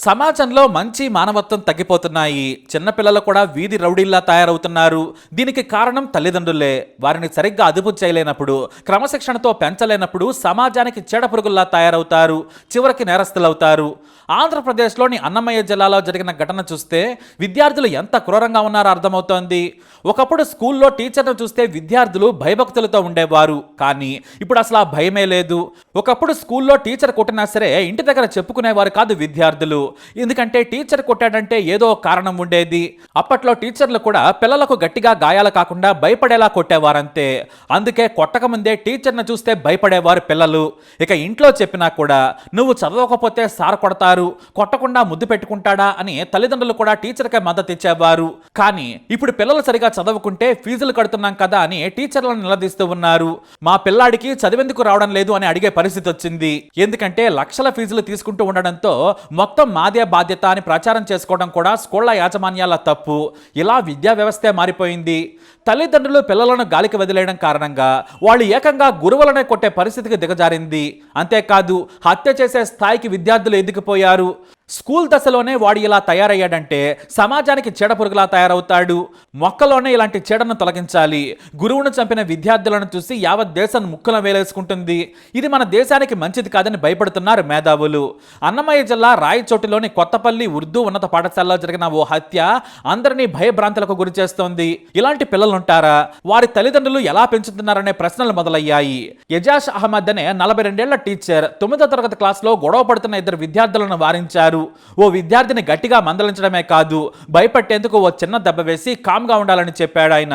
సమాజంలో మంచి మానవత్వం తగ్గిపోతున్నాయి. చిన్నపిల్లలు కూడా వీధి రౌడీల్లా తయారవుతున్నారు. దీనికి కారణం తల్లిదండ్రులే. వారిని సరిగ్గా అదుపు చేయలేనప్పుడు, క్రమశిక్షణతో పెంచలేనప్పుడు సమాజానికి చీడపురుగుల్లా తయారవుతారు. చివరికి నేరస్తులవుతారు. ఆంధ్రప్రదేశ్లోని అన్నమయ్య జిల్లాలో జరిగిన ఘటన చూస్తే విద్యార్థులు ఎంత క్రూరంగా ఉన్నారో అర్థమవుతోంది. ఒకప్పుడు స్కూల్లో టీచర్ను చూస్తే విద్యార్థులు భయభక్తులతో ఉండేవారు. కానీ ఇప్పుడు అసలు ఆ భయమే లేదు. ఒకప్పుడు స్కూల్లో టీచర్ కొట్టినా సరే ఇంటి దగ్గర చెప్పుకునేవారు కాదు విద్యార్థులు. ఎందుకంటే టీచర్ కొట్టాడంటే ఏదో కారణం ఉండేది. అప్పట్లో టీచర్లు కూడా పిల్లలకు గట్టిగా గాయాలు కాకుండా భయపడేలా కొట్టేవారంతే. అందుకే కొట్టకముందే టీచర్ను చూస్తే భయపడేవారు పిల్లలు. ఇక ఇంట్లో చెప్పినా కూడా నువ్వు చదవకపోతే సార్ కొడతారు, కొట్టకుండా ముద్దు పెట్టుకుంటాడా అని తల్లిదండ్రులు కూడా టీచర్కే మద్దతు ఇచ్చేవారు. కానీ ఇప్పుడు పిల్లలు సరిగా చదవకుంటే ఫీజులు కడుతున్నాం కదా అని టీచర్లను నిలదీస్తూ ఉన్నారు. మా పిల్లాడికి చదివేందుకు రావడం లేదు అని అడిగే పరిస్థితి వచ్చింది. ఎందుకంటే లక్షల ఫీజులు తీసుకుంటూ ఉండడంతో మొత్తం మాదే బాధ్యత అని ప్రచారం చేసుకోవడం కూడా స్కూళ్ల యాజమాన్యాల తప్పు. ఇలా విద్యా వ్యవస్థే మారిపోయింది. తల్లిదండ్రులు పిల్లలను గాలికి వదిలేయడం కారణంగా వాళ్ళు ఏకంగా గురువులనే కొట్టే పరిస్థితికి దిగజారింది. అంతేకాదు హత్య చేసే స్థాయికి విద్యార్థులు ఎదిగిపోయారు. స్కూల్ దశలోనే వాడు ఇలా తయారయ్యాడంటే సమాజానికి చీడపురుగులా తయారవుతాడు. మొక్కలోనే ఇలాంటి చీడను తొలగించాలి. గురువును చంపిన విద్యార్థులను చూసి యావత్ దేశం ముక్కున వేలేసుకుంటుంది. ఇది మన దేశానికి మంచిది కాదని భయపడుతున్నారు మేధావులు. అన్నమయ్య జిల్లా రాయచోటిలోని కొత్తపల్లి ఉర్దూ ఉన్నత పాఠశాలలో జరిగిన ఓ హత్య అందరినీ భయభ్రాంతులకు గురి చేస్తోంది. ఇలాంటి పిల్లలుంటారా? వారి తల్లిదండ్రులు ఎలా పెంచుతున్నారనే ప్రశ్నలు మొదలయ్యాయి. ఎజాజ్ అహ్మద్ అనే 42 ఏళ్ల టీచర్ 9వ తరగతి క్లాసులో గొడవ పడుతున్న 2 విద్యార్థులను వారించారు. ఓ విద్యార్థిని గట్టిగా మందలించడమే కాదు, భయపెట్టేందుకు ఓ చిన్న దెబ్బ వేసి కామ్గా ఉండాలని చెప్పాడు ఆయన.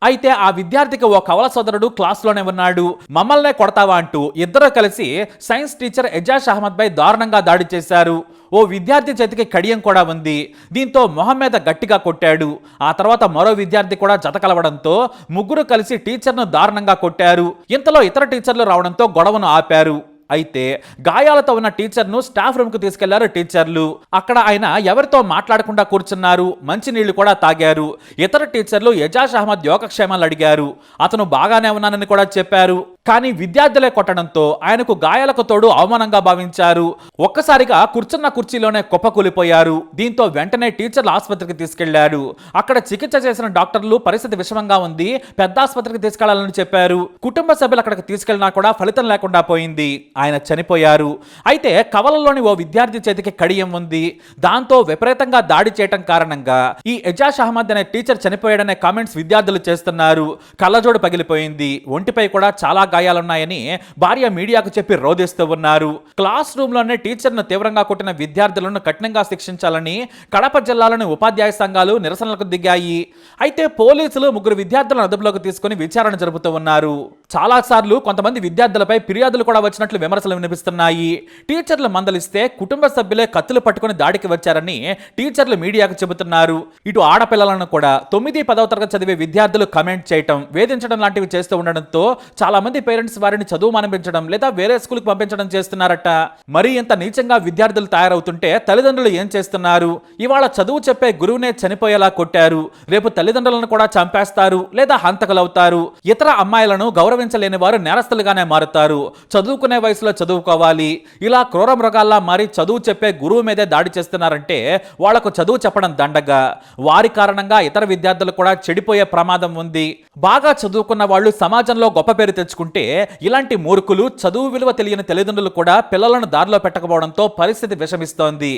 అయితే ఆ విద్యార్థికి ఓ కవల సోదరుడు క్లాస్లోనే ఉన్నాడు. మమ్మల్నే కొడతావా అంటూ ఇద్దరు కలిసి సైన్స్ టీచర్ ఎజాజ్ అహ్మద్ పై దారుణంగా దాడి చేశారు. ఓ విద్యార్థి చేతికి కడియం కూడా ఉంది. దీంతో మొహం మీద గట్టిగా కొట్టాడు. ఆ తర్వాత మరో విద్యార్థి కూడా జత కలవడంతో ముగ్గురు కలిసి టీచర్ను దారుణంగా కొట్టారు. ఇంతలో ఇతర టీచర్లు రావడంతో గొడవను ఆపారు. అయితే గాయాలతో ఉన్న టీచర్ను స్టాఫ్ రూమ్ కు తీసుకెళ్లారు టీచర్లు. అక్కడ ఆయన ఎవరితో మాట్లాడకుండా కూర్చున్నారు. మంచినీళ్లు కూడా తాగారు. ఇతర టీచర్లు ఎజాజ్ అహ్మద్ యోగక్షేమాలు అడిగారు. అతను బాగానే ఉన్నానని కూడా చెప్పారు. కానీ విద్యార్థులే కొట్టడంతో ఆయనకు గాయాలకు తోడు అవమానంగా భావించారు. ఒక్కసారిగా కూర్చున్న కుర్చీలోనే కుప్పకూలిపోయారు. దీంతో వెంటనే టీచర్లు ఆసుపత్రికి తీసుకెళ్లారు. అక్కడ చికిత్స చేసిన డాక్టర్లు పరిస్థితి విషమంగా ఉంది, పెద్ద ఆసుపత్రికి తీసుకెళ్లాలని చెప్పారు. కుటుంబ సభ్యులు అక్కడికి తీసుకెళ్లినా కూడా ఫలితం లేకుండా పోయింది. ఆయన చనిపోయారు. అయితే కవలలోని ఓ విద్యార్థి చేతికి కడియం ఉంది. దాంతో విపరీతంగా దాడి చేయటం కారణంగా ఈ ఎజాజ్ అహ్మద్ అనే టీచర్ చనిపోయాడనే కామెంట్స్ విద్యార్థులు చేస్తున్నారు. కళ్ళజోడు పగిలిపోయింది. ఒంటిపై కూడా చాలా గాయాలున్నాయని భార్య మీడియాకు చెప్పి రోధిస్తూ ఉన్నారు. క్లాస్ రూమ్ లోనే టీచర్ను తీవ్రంగా కొట్టిన విద్యార్థులను కఠినంగా శిక్షించాలని కడప జిల్లాలోని ఉపాధ్యాయ సంఘాలు నిరసనలకు దిగాయి. అయితే పోలీసులు 3 విద్యార్థులను అదుపులోకి తీసుకుని విచారణ జరుపుతూ ఉన్నారు. చాలా సార్లు కొంతమంది విద్యార్థులపై ఫిర్యాదులు కూడా వచ్చినట్లు విమర్శలు వినిపిస్తున్నాయి. టీచర్లు మందలిస్తే కుటుంబ సభ్యులే కత్తులు పట్టుకుని దాడికి వచ్చారని టీచర్లు మీడియాకు చెబుతున్నారు. ఇటు ఆడపిల్లలను కూడా 9, 10వ తరగతి చదివే విద్యార్థులు కమెంట్ చేయటం, వేధించడం లాంటివి చేస్తూ ఉండడంతో చాలా మంది పేరెంట్స్ వారిని చదువు మానిపించడం లేదా వేరే స్కూల్కి పంపించడం చేస్తున్నారట. మరి ఇంత నీచంగా విద్యార్థులు తయారవుతుంటే తల్లిదండ్రులు ఏం చేస్తున్నారు? ఇవాళ చదువు చెప్పే గురువునే చనిపోయేలా కొట్టారు. రేపు తల్లిదండ్రులను కూడా చంపేస్తారు లేదా హంతకులవుతారు. ఇతర అమ్మాయిలను గౌరవించలేని వారు నేరస్తులుగానే మారుతారు. చదువుకునే వయసులో చదువుకోవాలి. ఇలా క్రూర మృగాల్లా మారి చదువు చెప్పే గురువు మీదే దాడి చేస్తున్నారంటే వాళ్లకు చదువు చెప్పడం దండగా. వారి కారణంగా ఇతర విద్యార్థులు కూడా చెడిపోయే ప్రమాదం ఉంది. బాగా చదువుకున్న వాళ్ళు సమాజంలో గొప్ప పేరు తెచ్చుకుంటే ఇలాంటి మూర్ఖులు, చదువు విలువ తెలియని తల్లిదండ్రులు కూడా పిల్లలను దారిలో పెట్టకపోవడంతో పరిస్థితి విషమిస్తోంది.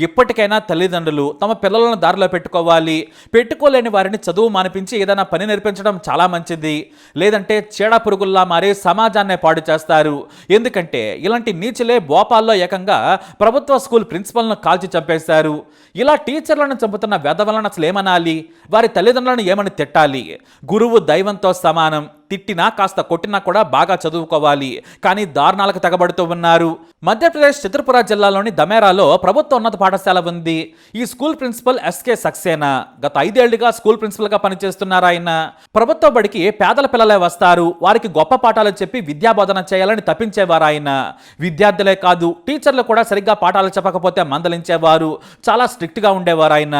ఇప్పటికైనా తల్లిదండ్రులు తమ పిల్లలను దారిలో పెట్టుకోవాలి. పెట్టుకోలేని వారిని చదువు మానిపించి ఏదైనా పని నేర్పించడం చాలా మంచిది. లేదంటే చీడ పురుగుల్లా మారి సమాజాన్నే పాడు చేస్తారు. ఎందుకంటే ఇలాంటి నీచులే భోపాల్లో ఏకంగా ప్రభుత్వ స్కూల్ ప్రిన్సిపల్ను కాల్చి చంపేశారు. ఇలా టీచర్లను చంపుతున్న వెధవలను అసలు ఏమనాలి? వారి తల్లిదండ్రులను ఏమని తిట్టాలి? గురువు దైవంతో సమానం. తిట్టినా కాస్త కొట్టినా కూడా బాగా చదువుకోవాలి. కానీ దారుణాలకు తెగబడుతూ ఉన్నారు. మధ్యప్రదేశ్ చిత్రపుర జిల్లాలోని దమేరాలో ప్రభుత్వ ఉన్నత పాఠశాల ఉంది. ఈ స్కూల్ ప్రిన్సిపల్ ఎస్కే సక్సేనా. గత 5 ఏళ్లుగా స్కూల్ ప్రిన్సిపల్ గా పనిచేస్తున్నారు ఆయన. ప్రభుత్వ బడికి పేదల పిల్లలే వస్తారు. వారికి గొప్ప పాఠాలు చెప్పి విద్యాబోధన చేయాలని తప్పించేవారు ఆయన. విద్యార్థులే కాదు, టీచర్లు కూడా సరిగ్గా పాఠాలు చెప్పకపోతే మందలించేవారు. చాలా స్ట్రిక్ట్ గా ఉండేవారు ఆయన.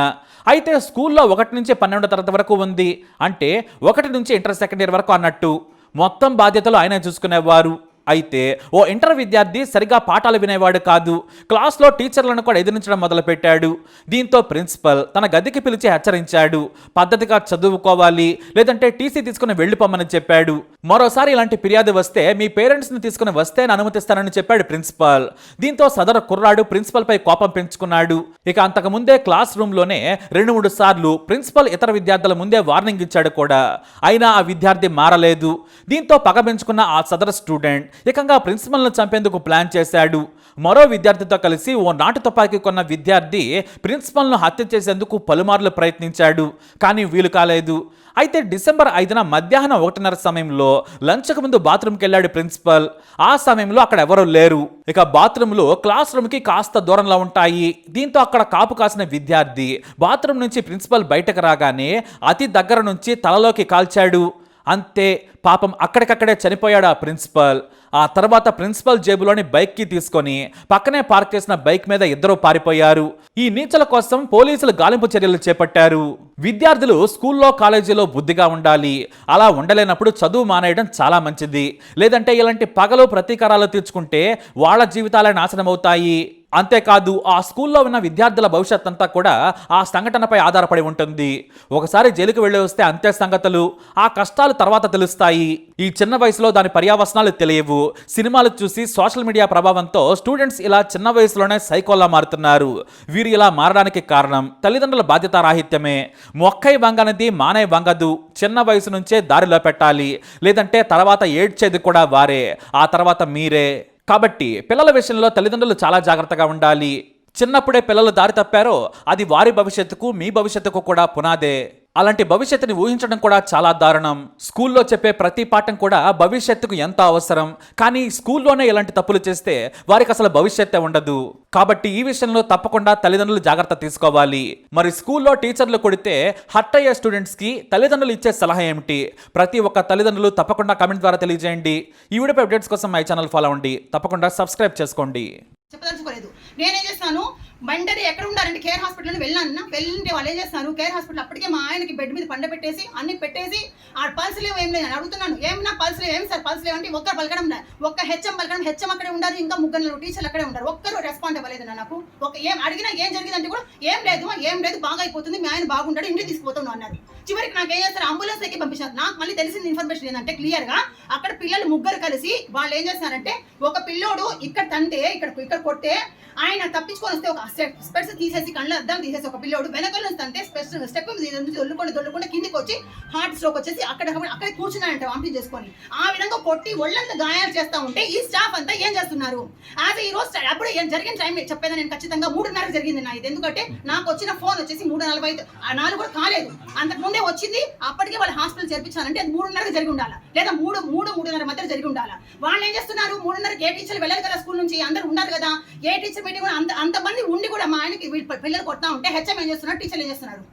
అయితే స్కూల్లో 1 నుంచి 12వ తరగతి వరకు ఉంది. అంటే 1 నుంచి ఇంటర్ సెకండ్ ఇయర్ వరకు అన్నట్టు. మొత్తం బాధ్యతలు ఆయనే చూసుకునేవారు. అయితే ఓ ఇంటర్ విద్యార్థి సరిగా పాఠాలు వినేవాడు కాదు. క్లాస్లో టీచర్లను కూడా ఎదిరించడం మొదలుపెట్టాడు. దీంతో ప్రిన్సిపల్ తన గదికి పిలిచి హెచ్చరించాడు. పద్ధతిగా చదువుకోవాలి, లేదంటే టీసీ తీసుకుని వెళ్ళిపోమని చెప్పాడు. మరోసారి ఇలాంటి ఫిర్యాదు వస్తే మీ పేరెంట్స్ని తీసుకుని వస్తే అనుమతిస్తానని చెప్పాడు ప్రిన్సిపల్. దీంతో సదరు కుర్రాడు ప్రిన్సిపల్ పై కోపం పెంచుకున్నాడు. ఇక అంతకుముందే క్లాస్ రూమ్ లోనే 2-3 సార్లు ప్రిన్సిపల్ ఇతర విద్యార్థుల ముందే వార్నింగ్ ఇచ్చాడు కూడా. అయినా ఆ విద్యార్థి మారలేదు. దీంతో పగ పెంచుకున్న ఆ సదరు స్టూడెంట్ ఏకంగా ప్రిన్సిపల్ను చంపేందుకు ప్లాన్ చేశాడు. మరో విద్యార్థితో కలిసి ఓ నాటు తుపాకీ కొన్న విద్యార్థి ప్రిన్సిపల్ను హత్య చేసేందుకు పలుమార్లు ప్రయత్నించాడు. కానీ వీలు కాలేదు. అయితే డిసెంబర్ 5న మధ్యాహ్నం 1:30 సమయంలో లంచ్కు ముందు బాత్రూమ్కి వెళ్ళాడు ప్రిన్సిపల్. ఆ సమయంలో అక్కడ ఎవరూ లేరు. ఇక బాత్రూంలో క్లాస్ రూమ్కి కాస్త దూరంలో ఉంటాయి. దీంతో అక్కడ కాపు కాసిన విద్యార్థి బాత్రూమ్ నుంచి ప్రిన్సిపల్ బయటకు రాగానే అతి దగ్గర నుంచి తలలోకి కాల్చాడు. అంతే, పాపం అక్కడికక్కడే చనిపోయాడు ఆ ప్రిన్సిపల్. ఆ తర్వాత ప్రిన్సిపల్ జేబులోని బైక్ కి తీసుకొని పక్కనే పార్క్ చేసిన బైక్ మీద ఇద్దరు పారిపోయారు. ఈ నీచల కోసం పోలీసులు గాలింపు చర్యలు చేపట్టారు. విద్యార్థులు స్కూల్లో కాలేజీలో బుద్ధిగా ఉండాలి. అలా ఉండలేనప్పుడు చదువు మానేయడం చాలా మంచిది. లేదంటే ఇలాంటి పగలు ప్రతీకారాలు తీర్చుకుంటే వాళ్ళ జీవితాలే నాశనం అవుతాయి. అంతేకాదు ఆ స్కూల్లో ఉన్న విద్యార్థుల భవిష్యత్ అంతా కూడా ఆ సంఘటనపై ఆధారపడి ఉంటుంది. ఒకసారి జైలుకు వెళ్ళి వస్తే అంతే సంగతులు. ఆ కష్టాలు తర్వాత తెలుస్తాయి. ఈ చిన్న వయసులో దాని పర్యావసనాలు తెలియవు. సినిమాలు చూసి సోషల్ మీడియా ప్రభావంతో స్టూడెంట్స్ ఇలా చిన్న వయసులోనే సైకోలా మారుతున్నారు. వీరు ఇలా మారడానికి కారణం తల్లిదండ్రుల బాధ్యతారాహిత్యమే. మొక్కై వంగనది మానే వంగదు. చిన్న వయసు నుంచే దారిలో పెట్టాలి. లేదంటే తర్వాత ఏడ్చేది కూడా వారే, ఆ తర్వాత మీరే. కాబట్టి పిల్లల విషయంలో తల్లిదండ్రులు చాలా జాగ్రత్తగా ఉండాలి. చిన్నప్పుడే పిల్లలు దారి తప్పారో అది వారి భవిష్యత్తుకు మీ భవిష్యత్తుకు కూడా పునాదే. అలాంటి భవిష్యత్తుని ఊహించడం కూడా చాలా దారుణం. స్కూల్లో చెప్పే ప్రతి పాఠం కూడా భవిష్యత్తుకు ఎంతో అవసరం. కానీ స్కూల్లోనే ఇలాంటి తప్పులు చేస్తే వారికి అసలు భవిష్యత్తే ఉండదు. కాబట్టి ఈ విషయంలో తప్పకుండా తల్లిదండ్రులు జాగ్రత్త తీసుకోవాలి. మరి స్కూల్లో టీచర్లు కొడితే హర్ట్ అయ్యే స్టూడెంట్స్కి తల్లిదండ్రులు ఇచ్చే సలహా ఏమిటి? ప్రతి ఒక్క తల్లిదండ్రులు తప్పకుండా కామెంట్ ద్వారా తెలియజేయండి. ఈ వీడియోపై అప్డేట్స్ కోసం మై ఛానల్ ఫాలో అవ్వండి. తప్పకుండా సబ్స్క్రైబ్ చేసుకోండి. చెప్పదలుచుకోలేదు. నేనేం చేస్తాను, బండరి ఎక్కడ ఉండాలంటే కేర్ హాస్పిటల్ వెళ్ళాను. వెళ్ళింటే వాళ్ళు ఏం చేస్తారు, కేర్ హాస్పిటల్ అప్పటికే మా ఆయనకి బెడ్ మీద పండ పెట్టేసి అన్ని పెట్టేసి ఆ పల్స్ లేవు ఏం లేదు అని అడుగుతున్నాను. ఏమన్నా పల్స్ లేవు, ఏం సార్ పల్స్ లేవు అంటే ఒక్కరు పలకడం లేదు. ఒక్క హెచ్ఎం పలకడం, హెచ్ఎం అక్కడే ఉంటారు, ఇంకా ముగ్గురు టీచర్లు అక్కడే ఉంటారు. ఒక్కరు రెస్పాండ్ అవ్వలేదు నాకు. ఒక ఏం అడిగినా ఏం జరిగిందంటే కూడా ఏం లేదు బాగా అయిపోతుంది, మీ ఆయన బాగుంటాడు, ఇంటికి తీసుకుపోతాను అన్నారు. చివరికి నాకు ఏం చేస్తారు, అంబులెన్స్ ఎక్కి పంపించారు. నాకు మళ్ళీ తెలిసిన ఇన్ఫర్మేషన్ ఏంటంటే క్లియర్ గా అక్కడ పిల్లలు ముగ్గురు కలిసి వాళ్ళు ఏం చేస్తారంటే ఒక పిల్లోడు ఇక్కడ తంటే ఇక్కడ కొట్టే ఆయన తప్పించుకొని వస్తే ఒక స్పెట్స్ తీసేసి కళ్ళ అద్దాలు తీసేసి ఒక పిల్లోడు వెనకాల నుంచి అంటే స్టెప్ దొల్లుకుండా కిందికి వచ్చి హార్ట్ స్ట్రోక్ వచ్చేసి అక్కడే కూర్చున్నాయంట వామిటింగ్ చేసుకొని. ఆ విధంగా కొట్టి ఒళ్ళంతా గాయాలు చేస్తా ఉంటే ఈ స్టాఫ్ అంతా ఏం చేస్తున్నారు? ఈ రోజు అప్పుడు జరిగిన టైం చెప్పేదా నేను ఖచ్చితంగా 3:30 జరిగింది నా ఇది. ఎందుకంటే నాకు వచ్చిన ఫోన్ వచ్చేసి 3:45, 4 కూడా కాలేదు, అంతకు ముందే వచ్చింది. అప్పటికే వాళ్ళు హాస్పిటల్ చేర్పించాలంటే అది 3:30 జరిగి ఉండాలి, లేదా 3:30 మధ్య జరిగి ఉండాలి. వాళ్ళు ఏం చేస్తున్నారు, 3:30 ఏ టీచర్లు వెళ్ళాలి కదా స్కూల్ నుంచి, అందరూ ఉండాలి కదా. ఏ టీచర్ మీటింగ్ కూడా అంతమంది ఉండి కూడా మా ఆయనకి పిల్లలు కొడతా ఉంటే హెచ్ఎం ఏం చేస్తున్నారు, టీచర్లు ఏం చేస్తున్నారు?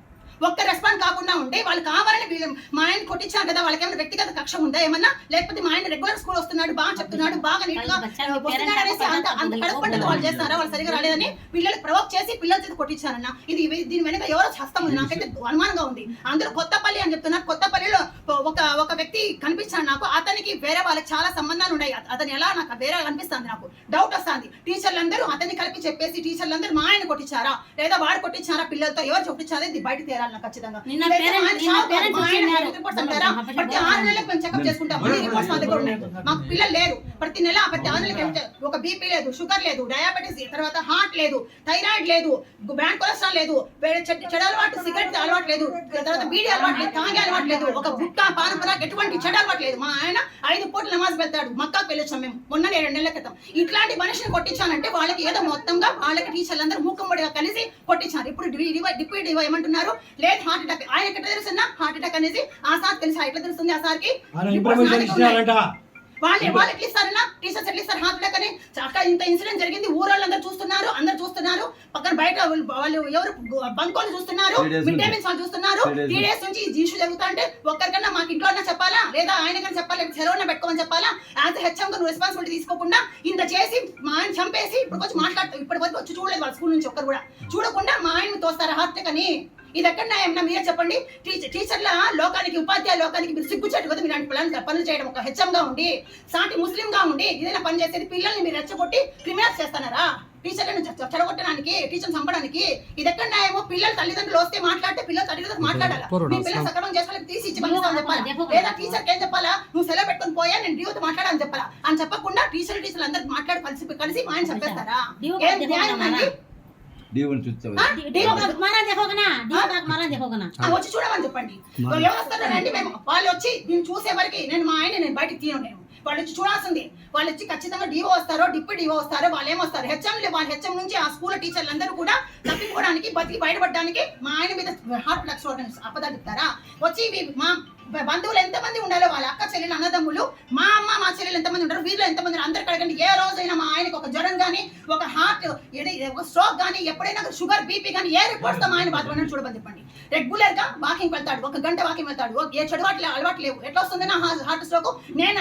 ఒక్క రెస్పాండ్ కాకుండా ఉంటే వాళ్ళు కావాలని మా ఆయన కొట్టించారు కదా, వాళ్ళకి ఏమైనా వ్యక్తిగత కక్ష ఉందా ఏమన్నా? లేకపోతే మా ఆయన రెగ్యులర్ స్కూల్ వస్తున్నాడు, బాగా చెప్తున్నాడు, బాగా నీట్ గా వస్తున్నాడు అనేసి అంత కడుపుపడ్డతో వాళ్ళు చేస్తారా? వాళ్ళు సరిగా రాలేదని పిల్లలు ప్రవోక్ చేసి పిల్లల చేతి కొట్టించారన్న. దీని వెనక ఎవరో హస్తం ఉంది, నాకైతే అనుమానంగా ఉంది. అందరూ కొత్తపల్లి అని చెప్తున్నారు. కొత్తపల్లిలో ఒక వ్యక్తి కనిపించాడు నాకు. అతనికి వేరే వాళ్ళకి చాలా సంబంధాలు ఉన్నాయి. అతను ఎలా నాకు వేరే అనిపిస్తుంది, నాకు డౌట్ వస్తుంది. టీచర్లందరూ అతన్ని కలిపి చెప్పేసి టీచర్లందరూ మా ఆయన కొట్టించారా లేదా వాడు కొట్టించారా పిల్లలతో, ఎవరు కొట్టించారా ఇది బయట తేరాలి ఖచ్చితంగా. ప్రతి 6 నెలలకు మేము చెకప్ చేసుకుంటాం. రిపోర్ట్స్ మా దగ్గర ఉన్నాయి. మాకు పిల్లలు లేరు. ప్రతి నెల ప్రతి 6 నెలలకు ఒక బీపీ లేదు, షుగర్ లేదు, డయాబెటీస్, తర్వాత హార్ట్ లేదు, థైరాయిడ్ లేదు, బ్యాడ్ కొలెస్ట్రాల్ లేదు, చెడు అలవాటు సిగరెట్ అలవాటు లేదు, తర్వాత బీడీ అలవాటు లేదు, తాగే అలవాటు లేదు, ఒక గుట్కా పానపరా ఎటువంటి చెడు అలవాటు లేదు. మా ఆయన 5 పూటలు నమాజ్ పెడతాడు. మక్కాకు వెళ్ళొచ్చాం మేము మొన్న 2 నెలల క్రితం. ఇట్లాంటి మనిషిని కొట్టించానంటే వాళ్ళకి ఏదో మొత్తంగా వాళ్ళకి టీచర్లందరూ మూకంబడిగా కలిసి కొట్టించారు. ఇప్పుడు డిప్యూటీ ఏమంటున్నారు, లేదు హార్ట్ అటాక్. ఆయన ఎట్లా తెలుస్తున్నా హార్ట్ అటాక్ అనేది ఆ సార్ తెలుసా? ఎట్లా తెలుస్తుంది ఆ సార్కి? వాళ్ళు ఎట్లా ఇస్తారన్నా, టీచర్స్ ఎట్లా ఇస్తారు హార్ట్ అటాక్ అని? అక్కడ ఇంత ఇన్సిడెంట్ జరిగింది, ఊరోళ్ళందరూ చూస్తున్నారు, అందరు చూస్తున్నారు, పక్కన బయట వాళ్ళు ఎవరు బంకోలు చూస్తున్నారు, మిడ్ డే మీల్స్ వాళ్ళు చూస్తున్నారు. 3 days నుంచి ఈ ఇష్యూ జరుగుతా అంటే ఒక్కరికన్నా మాకు ఇంట్లో అన్నా చెప్పాలా, లేదా ఆయనకన్నా చెప్పాలి, సెలవున్నా పెట్టుకోమని చెప్పాలా? యాజ్ హెచ్ఎం గా రెస్పాన్సిబిలిటీ తీసుకోకుండా ఇంత చేసి మా ఆయన చంపేసి ఇప్పుడు వచ్చి మాట్లాడుతూ ఇప్పటి వరకు వచ్చి చూడలేదు వాళ్ళ స్కూల్ నుంచి ఒక్కరు కూడా చూడకుండా మా ఆయన తోస్తారు హార్ట్ అటాక్ అని. ఇది ఎక్కడ న్యాయం మీరే చెప్పండి. టీచర్ల లోకానికి, ఉపాధ్యాయ లోకానికి మీరు సిగ్గుచేటు కదా. మీరు ఇలాంటి పనులు చేయడం ఒక హెచ్ఎంగా ఉండి, సాటి ముస్లింగా ఉండి ఏదైనా పని చేసేది పిల్లల్ని మీరు రెచ్చగొట్టి క్రిమినల్స్ చేస్తున్నారా? టీచర్లను చెడగొట్టడానికి, టీచర్ చంపడానికి ఇది ఎక్కడ న్యాయమో? పిల్లలు తల్లిదండ్రులు వస్తే మాట్లాడితే పిల్లలు తల్లిదండ్రులు మాట్లాడాలా? మీ పిల్లలు సక్రమం చేసుకోవాలి, తీసి ఇచ్చి పంపిస్తామని చెప్పాలా? లేదా టీచర్కి ఏం చెప్పాలా? నువ్వు సెలవు పెట్టుకొని పోయా, నేను డ్యూతో మాట్లాడాలని చెప్పాలా? అని చెప్పకుండా టీచర్లు అందరికి మాట్లాడి కలిసి మా ఆయన చంపేస్తారా? ఏం న్యాయం అండి? వచ్చి చూడమని చెప్పండి. ఎవరు వస్తారండి? మేము వాళ్ళు వచ్చి నేను చూసే వరకు నేను మా ఆయన నేను బయటకు తీయను. నేను వాళ్ళు వచ్చి చూడాల్సింది. వాళ్ళు వచ్చి ఖచ్చితంగా డిఓ వస్తారో, డిప్యూటీ డిఓ వస్తారో, వాళ్ళు ఏమొస్తారు? వాళ్ళ హెచ్ఎం నుంచి ఆ స్కూల్ టీచర్లు అందరూ కూడా తప్పిపోవడానికి, బతికి బయటపడడానికి మా ఆయన మీద హార్ట్ ఫ్లక్స్ అపదా చెప్తారా? వచ్చి మా బంధువులు ఎంతమంది ఉండాలో, వాళ్ళ అక్క చెల్లెలు, అన్నదమ్ములు, మా అమ్మ మా చెల్లెలు ఎంతమంది ఉంటారు, వీళ్ళు ఎంతమంది ఉన్నారు, అందరు కడగండి. ఏ రోజైనా మా ఆయనకు ఒక జ్వరం కానీ, ఒక హార్ట్, ఒక స్ట్రోక్ కానీ, ఎప్పుడైనా షుగర్, బీపీ కానీ ఏ రిపోర్ట్స్ తో మా ఆయన బాధపడినట్టు చూడమని చెప్పండి. రెగ్యులర్ గా వాకింగ్ వెళ్తాడు, 1 గంట వాకింగ్ వెళ్తాడు. ఏ చెడు అలవాటు లేవు. ఎట్లా వస్తుంది నా హార్ట్ స్ట్రోక్? నేను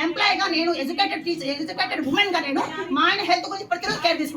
ఎంప్లాయీగా, నేను ఎడ్యుకేటెడ్ ఉమెన్ గా నేను మా ఆయన హెల్త్ గురించి ప్రతిరోజు కేర్ తీసుకుంటాను.